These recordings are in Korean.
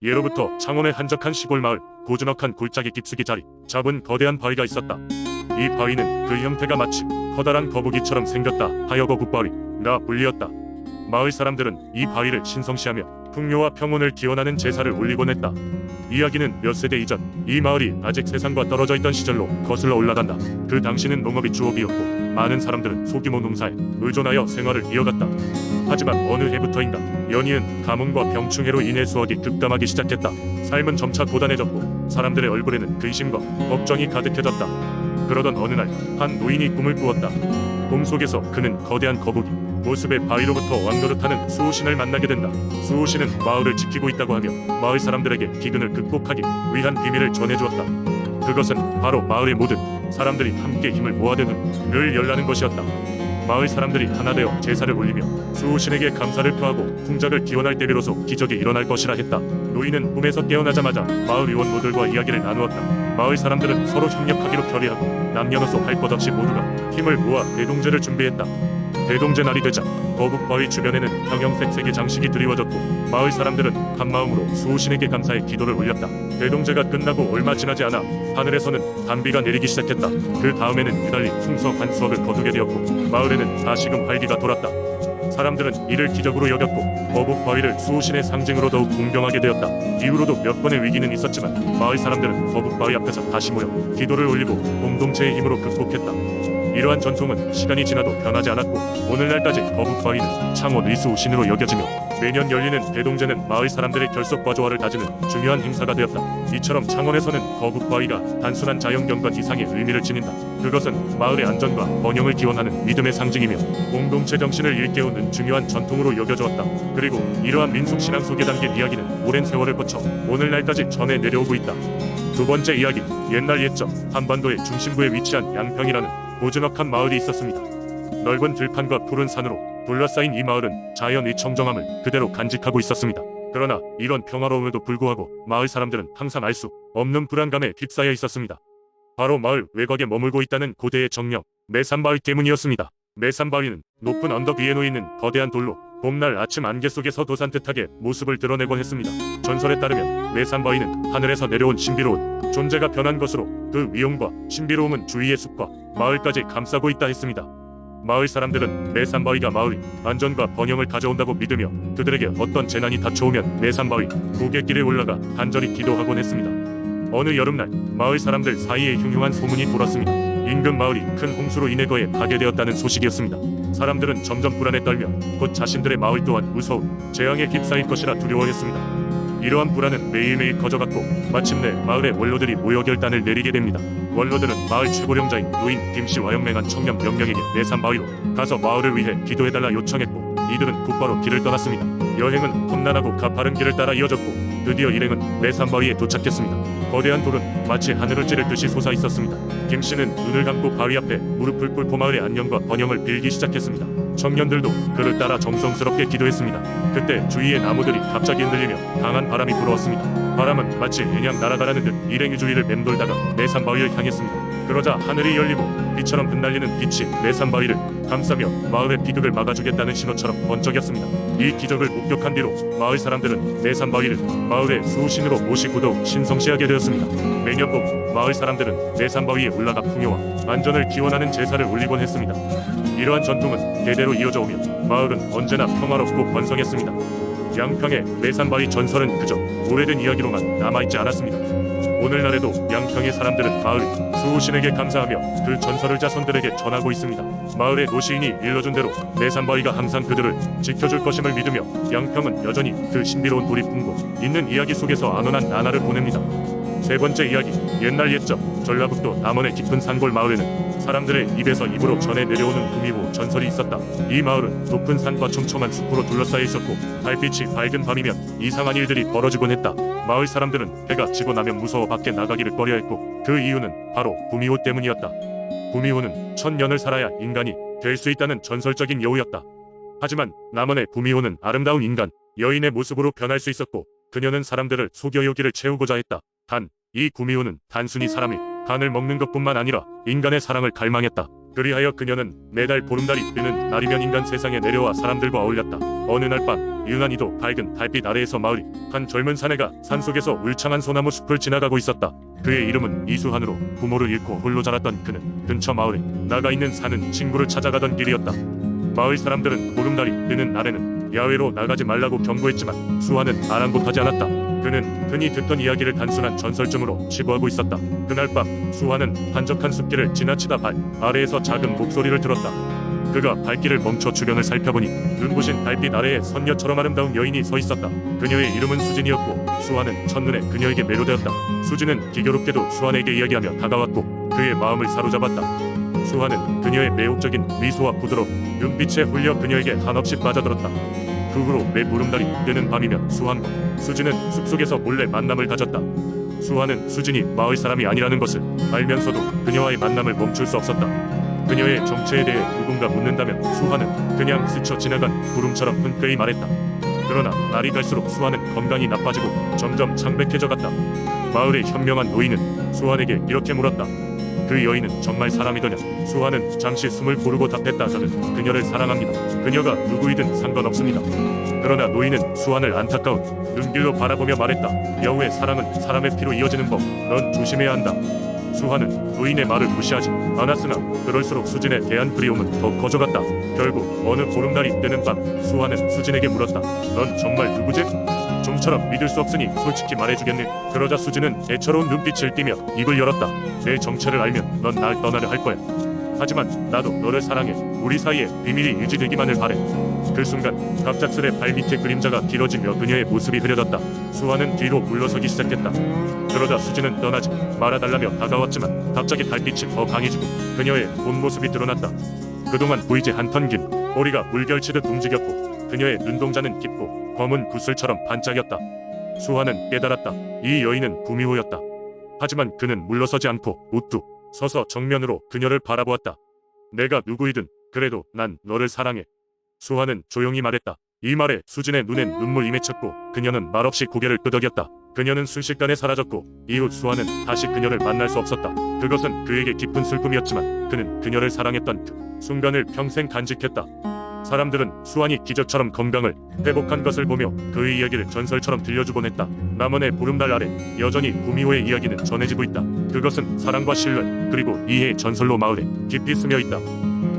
예로부터 창원의 한적한 시골 마을, 고즈넉한 골짜기 깊숙이 자리 잡은 거대한 바위가 있었다. 이 바위는 그 형태가 마치 커다란 거북이처럼 생겼다 하여 거북바위가 불리었다. 마을 사람들은 이 바위를 신성시하며 풍요와 평온을 기원하는 제사를 올리곤 했다. 이야기는 몇 세대 이전, 이 마을이 아직 세상과 떨어져 있던 시절로 거슬러 올라간다. 그 당시는 농업이 주업이었고 많은 사람들은 소규모 농사에 의존하여 생활을 이어갔다. 하지만 어느 해부터인가 연이은 가뭄과 병충해로 인해 수확이 급감하기 시작했다. 삶은 점차 고단해졌고 사람들의 얼굴에는 근심과 걱정이 가득해졌다. 그러던 어느 날 한 노인이 꿈을 꾸었다. 꿈속에서 그는 거대한 거북이 모습의 바위로부터 왕노릇하는 수호신을 만나게 된다. 수호신은 마을을 지키고 있다고 하며 마을 사람들에게 기근을 극복하기 위한 비밀을 전해주었다. 그것은 바로 마을의 모든 사람들이 함께 힘을 모아대는 늘 열라는 것이었다. 마을 사람들이 하나 되어 제사를 올리며 수호신에게 감사를 표하고 풍작을 기원할 때 비로소 기적이 일어날 것이라 했다. 노인은 꿈에서 깨어나자마자 마을 의원모들과 이야기를 나누었다. 마을 사람들은 서로 협력하기로 결의하고 남녀노소 할 것 없이 모두가 힘을 모아 대동제를 준비했다. 대동제 날이 되자 거북바위 주변에는 형형색색의 장식이 드리워졌고 마을 사람들은 한마음으로 수호신에게 감사의 기도를 올렸다. 대동제가 끝나고 얼마 지나지 않아 하늘에서는 단비가 내리기 시작했다. 그 다음에는 유달리 풍성한수확을 거두게 되었고 마을에는 다시금 활기가 돌았다. 사람들은 이를 기적으로 여겼고 거북바위를 수호신의 상징으로 더욱 공경하게 되었다. 이후로도 몇 번의 위기는 있었지만 마을 사람들은 거북바위 앞에서 다시 모여 기도를 올리고 공동체의 힘으로 극복했다. 이러한 전통은 시간이 지나도 변하지 않았고 오늘날까지 거북바위는 창원 의수신으로 여겨지며 매년 열리는 대동제는 마을 사람들의 결속과 조화를 다지는 중요한 행사가 되었다. 이처럼 창원에서는 거북바위가 단순한 자연경관 이상의 의미를 지닌다. 그것은 마을의 안전과 번영을 기원하는 믿음의 상징이며 공동체 정신을 일깨우는 중요한 전통으로 여겨졌다. 그리고 이러한 민속신앙 속에 담긴 이야기는 오랜 세월을 거쳐 오늘날까지 전해 내려오고 있다. 두 번째 이야기, 옛날 옛적 한반도의 중심부에 위치한 양평이라는 고즈넉한 마을이 있었습니다. 넓은 들판과 푸른 산으로 둘러싸인 이 마을은 자연의 청정함을 그대로 간직하고 있었습니다. 그러나 이런 평화로움에도 불구하고 마을 사람들은 항상 알 수 없는 불안감에 휩싸여 있었습니다. 바로 마을 외곽에 머물고 있다는 고대의 정령, 매산바위 때문이었습니다. 매산바위는 높은 언덕 위에 놓이는 거대한 돌로 봄날 아침 안개 속에서 도산뜻하게 모습을 드러내곤 했습니다. 전설에 따르면 매산바위는 하늘에서 내려온 신비로운 존재가 변한 것으로 그 위엄과 신비로움은 주위의 숲과 마을까지 감싸고 있다 했습니다. 마을 사람들은 매산바위가 마을의 안전과 번영을 가져온다고 믿으며 그들에게 어떤 재난이 닥쳐오면 매산바위 고갯길에 올라가 간절히 기도하곤 했습니다. 어느 여름날 마을 사람들 사이에 흉흉한 소문이 돌았습니다. 인근 마을이 큰 홍수로 인해 거에 파괴되었다는 소식이었습니다. 사람들은 점점 불안에 떨며 곧 자신들의 마을 또한 무서운 재앙에 휩싸일 것이라 두려워했습니다. 이러한 불안은 매일매일 커져갔고 마침내 마을의 원로들이 모여 결단을 내리게 됩니다. 원로들은 마을 최고령자인 노인 김씨와 연맹한 청년 몇 명에게 매산바위로 가서 마을을 위해 기도해달라 요청했고 이들은 곧바로 길을 떠났습니다. 여행은 험난하고 가파른 길을 따라 이어졌고 드디어 일행은 매산바위에 도착했습니다. 거대한 돌은 마치 하늘을 찌를 듯이 솟아 있었습니다. 김씨는 눈을 감고 바위 앞에 무릎을 꿇고 마을의 안녕과 번영을 빌기 시작했습니다. 청년들도 그를 따라 정성스럽게 기도했습니다. 그때 주위의 나무들이 갑자기 흔들리며 강한 바람이 불어왔습니다. 바람은 마치 그냥 날아가라는 듯 일행의 주위를 맴돌다가 매산바위를 향했습니다. 그러자 하늘이 열리고 비처럼 흩날리는 빛이 매산바위를 감싸며 마을의 비극을 막아주겠다는 신호처럼 번쩍였습니다. 이 기적을 목격한 뒤로 마을 사람들은 매산바위를 마을의 수호신으로 모시고 더욱 신성시하게 되었습니다. 매년 봄 마을 사람들은 매산바위에 올라가 풍요와 안전을 기원하는 제사를 올리곤 했습니다. 이러한 전통은 대대로 이어져 오며 마을은 언제나 평화롭고 번성했습니다. 양평의 매산바위 전설은 그저 오래된 이야기로만 남아있지 않았습니다. 오늘날에도 양평의 사람들은 마을의 수호신에게 감사하며 그 전설을 자손들에게 전하고 있습니다. 마을의 노시인이 일러준 대로 매산바위가 항상 그들을 지켜줄 것임을 믿으며 양평은 여전히 그 신비로운 돌이 품고 있는 이야기 속에서 안온한 나날을 보냅니다. 세 번째 이야기, 옛날 옛적 전라북도 남원의 깊은 산골 마을에는 사람들의 입에서 입으로 전해 내려오는 구미호 전설이 있었다. 이 마을은 높은 산과 촘촘한 숲으로 둘러싸여 있었고 달빛이 밝은 밤이면 이상한 일들이 벌어지곤 했다. 마을 사람들은 해가 지고 나면 무서워 밖에 나가기를 꺼려했고 그 이유는 바로 구미호 때문이었다. 구미호는 1000년을 살아야 인간이 될 수 있다는 전설적인 여우였다. 하지만 남원의 구미호는 아름다운 인간, 여인의 모습으로 변할 수 있었고 그녀는 사람들을 속여 요기를 채우고자 했다. 단, 이 구미호는 단순히 사람의 간을 먹는 것뿐만 아니라 인간의 사랑을 갈망했다. 그리하여 그녀는 매달 보름달이 뜨는 날이면 인간 세상에 내려와 사람들과 어울렸다. 어느 날 밤 유난히도 밝은 달빛 아래에서 마을이 한 젊은 사내가 산속에서 울창한 소나무 숲을 지나가고 있었다. 그의 이름은 이수한으로 부모를 잃고 홀로 자랐던 그는 근처 마을에 나가 있는 사는 친구를 찾아가던 길이었다. 마을 사람들은 보름달이 뜨는 날에는 야외로 나가지 말라고 경고했지만 수한은 아랑곳하지 않았다. 그는 흔히 듣던 이야기를 단순한 전설쯤으로 치부하고 있었다. 그날 밤 수한은 한적한 숲길을 지나치다 발 아래에서 작은 목소리를 들었다. 그가 발길을 멈춰 주변을 살펴보니 눈부신 달빛 아래에 선녀처럼 아름다운 여인이 서 있었다. 그녀의 이름은 수진이었고 수한은 첫눈에 그녀에게 매료되었다. 수진은 기교롭게도 수한에게 이야기하며 다가왔고 그의 마음을 사로잡았다. 수한은 그녀의 매혹적인 미소와 부드러운 눈빛에 홀려 그녀에게 한없이 빠져들었다. 그 후로 매 보름달이 뜨는 밤이면 수한과 수진은 숲속에서 몰래 만남을 가졌다. 수한은 수진이 마을 사람이 아니라는 것을 알면서도 그녀와의 만남을 멈출 수 없었다. 그녀의 정체에 대해 누군가 묻는다면 수한은 그냥 스쳐 지나간 구름처럼 흔쾌히 말했다. 그러나 날이 갈수록 수한은 건강이 나빠지고 점점 창백해져 갔다. 마을의 현명한 노인은 수한에게 이렇게 물었다. 그 여인은 정말 사람이더냐? 수한은 잠시 숨을 고르고 답했다. 저는 그녀를 사랑합니다. 그녀가 누구이든 상관없습니다. 그러나 노인은 수한을 안타까운 눈길로 바라보며 말했다. 여우의 사랑은 사람의 피로 이어지는 법. 넌 조심해야 한다. 수한은 노인의 말을 무시하지 않았으나 그럴수록 수진에 대한 그리움은 더 커져갔다. 결국 어느 보름달이 뜨는 밤 수한은 수진에게 물었다. 넌 정말 누구지? 좀처럼 믿을 수 없으니 솔직히 말해주겠니? 그러자 수진은 애처로운 눈빛을 띠며 입을 열었다. 내 정체를 알면 넌 날 떠나려 할 거야. 하지만 나도 너를 사랑해. 우리 사이에 비밀이 유지되기만을 바래. 그 순간 갑작스레 발밑에 그림자가 길어지며 그녀의 모습이 흐려졌다. 수한은 뒤로 물러서기 시작했다. 그러자 수진은 떠나지 말아달라며 다가왔지만 갑자기 달빛이 더 강해지고 그녀의 본 모습이 드러났다. 그동안 보이지 않던 긴 머리가 물결치듯 움직였고 그녀의 눈동자는 깊고 검은 구슬처럼 반짝였다. 수한은 깨달았다. 이 여인은 구미호였다. 하지만 그는 물러서지 않고 우뚝 서서 정면으로 그녀를 바라보았다. 내가 누구이든 그래도 난 너를 사랑해. 수한은 조용히 말했다. 이 말에 수진의 눈엔 눈물이 맺혔고 그녀는 말없이 고개를 끄덕였다. 그녀는 순식간에 사라졌고 이후 수한은 다시 그녀를 만날 수 없었다. 그것은 그에게 깊은 슬픔이었지만 그는 그녀를 사랑했던 그 순간을 평생 간직했다. 사람들은 수한이 기적처럼 건강을 회복한 것을 보며 그의 이야기를 전설처럼 들려주곤 했다. 남원의 보름달 아래 여전히 구미호의 이야기는 전해지고 있다. 그것은 사랑과 신뢰 그리고 이해의 전설로 마을에 깊이 스며있다.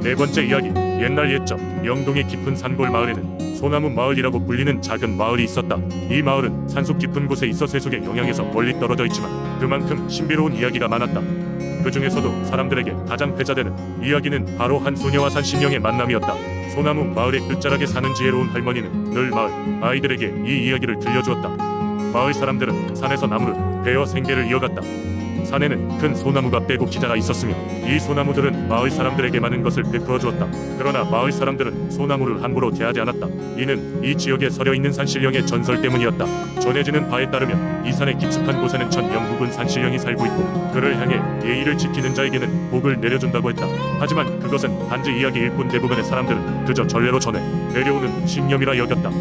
네 번째 이야기. 옛날 옛적 영동의 깊은 산골 마을에는 소나무 마을이라고 불리는 작은 마을이 있었다. 이 마을은 산속 깊은 곳에 있어 세속의 영향에서 멀리 떨어져 있지만 그만큼 신비로운 이야기가 많았다. 그 중에서도 사람들에게 가장 회자되는 이야기는 바로 한 소녀와 산신령의 만남이었다. 소나무 마을의 끝자락에 사는 지혜로운 할머니는 늘 마을 아이들에게 이 이야기를 들려주었다. 마을 사람들은 산에서 나무를 베어 생계를 이어갔다. 산에는 큰 소나무가 빼고 기자가 있었으며 이 소나무들은 마을 사람들에게 많은 것을 베풀어 주었다. 그러나 마을 사람들은 소나무를 함부로 대하지 않았다. 이는 이 지역에 서려 있는 산신령의 전설 때문이었다. 전해지는 바에 따르면 이 산의 깊숙한 곳에는 천영국은 산신령이 살고 있고 그를 향해 예의를 지키는 자에게는 복을 내려준다고 했다. 하지만 그것은 단지 이야기일 뿐 대부분의 사람들은 그저 전례로 전해 내려오는 신념이라 여겼다.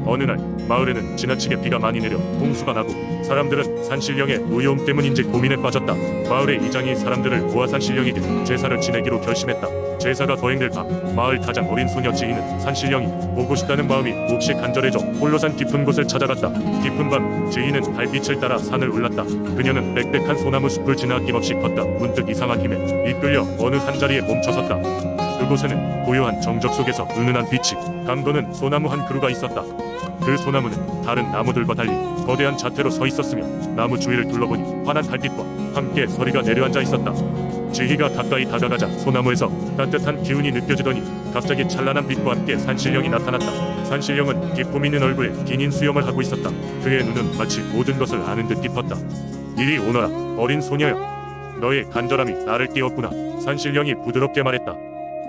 어느 날 마을에는 지나치게 비가 많이 내려 홍수가 나고 사람들은 산신령의 노여움 때문인지 고민에 빠졌다. 마을의 이장이 사람들을 모아 산신령에게 제사를 지내기로 결심했다. 제사가 거행될 밤 마을 가장 어린 소녀 지희는 산신령이 보고 싶다는 마음이 몹시 간절해져 홀로 산 깊은 곳을 찾아갔다. 깊은 밤 지희는 달빛을 따라 산을 올랐다. 그녀는 빽빽한 소나무 숲을 지나 아낌없이 걷다 문득 이상한 힘에 이끌려 어느 한자리에 멈춰섰다. 그곳에는 고요한 정적 속에서 은은한 빛이 감도는 소나무 한 그루가 있었다. 그 소나무는 다른 나무들과 달리 거대한 자태로 서 있었으며 나무 주위를 둘러보니 환한 달빛과 함께 서리가 내려앉아 있었다. 지희가 가까이 다가가자 소나무에서 따뜻한 기운이 느껴지더니 갑자기 찬란한 빛과 함께 산신령이 나타났다. 산신령은 기품 있는 얼굴에 긴인 수염을 하고 있었다. 그의 눈은 마치 모든 것을 아는 듯 깊었다. 이리 오너라 어린 소녀여. 너의 간절함이 나를 깨웠구나. 산신령이 부드럽게 말했다.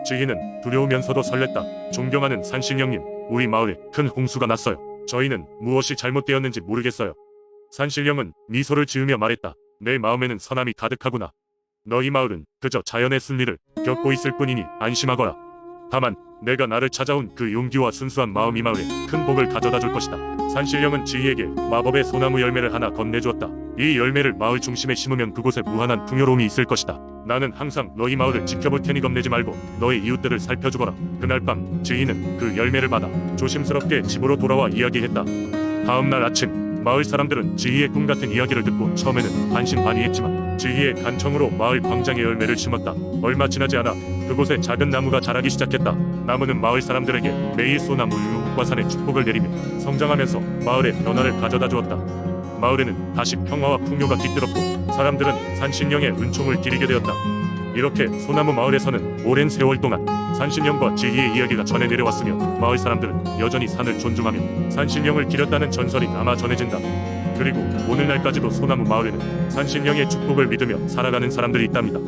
지희는 두려우면서도 설렜다. 존경하는 산신령님, 우리 마을에 큰 홍수가 났어요. 저희는 무엇이 잘못되었는지 모르겠어요. 산신령은 미소를 지으며 말했다. 내 마음에는 선함이 가득하구나. 너희 마을은 그저 자연의 순리를 겪고 있을 뿐이니 안심하거라. 다만 내가 나를 찾아온 그 용기와 순수한 마음이 마을에 큰 복을 가져다 줄 것이다. 산신령은 지희에게 마법의 소나무 열매를 하나 건네주었다. 이 열매를 마을 중심에 심으면 그곳에 무한한 풍요로움이 있을 것이다. 나는 항상 너희 마을을 지켜볼 테니 겁내지 말고 너희 이웃들을 살펴주거라. 그날 밤 지희는 그 열매를 받아 조심스럽게 집으로 돌아와 이야기했다. 다음 날 아침 마을 사람들은 지희의 꿈 같은 이야기를 듣고 처음에는 반신반의했지만 지희의 간청으로 마을 광장에 열매를 심었다. 얼마 지나지 않아 그곳에 작은 나무가 자라기 시작했다. 나무는 마을 사람들에게 매일 소나무 육과산의 축복을 내리며 성장하면서 마을에 변화를 가져다 주었다. 마을에는 다시 평화와 풍요가 깃들었고 사람들은 산신령의 은총을 기리게 되었다. 이렇게 소나무 마을에서는 오랜 세월 동안 산신령과 지희의 이야기가 전해 내려왔으며 마을 사람들은 여전히 산을 존중하며 산신령을 기렸다는 전설이 남아 전해진다. 그리고 오늘날까지도 소나무 마을에는 산신령의 축복을 믿으며 살아가는 사람들이 있답니다.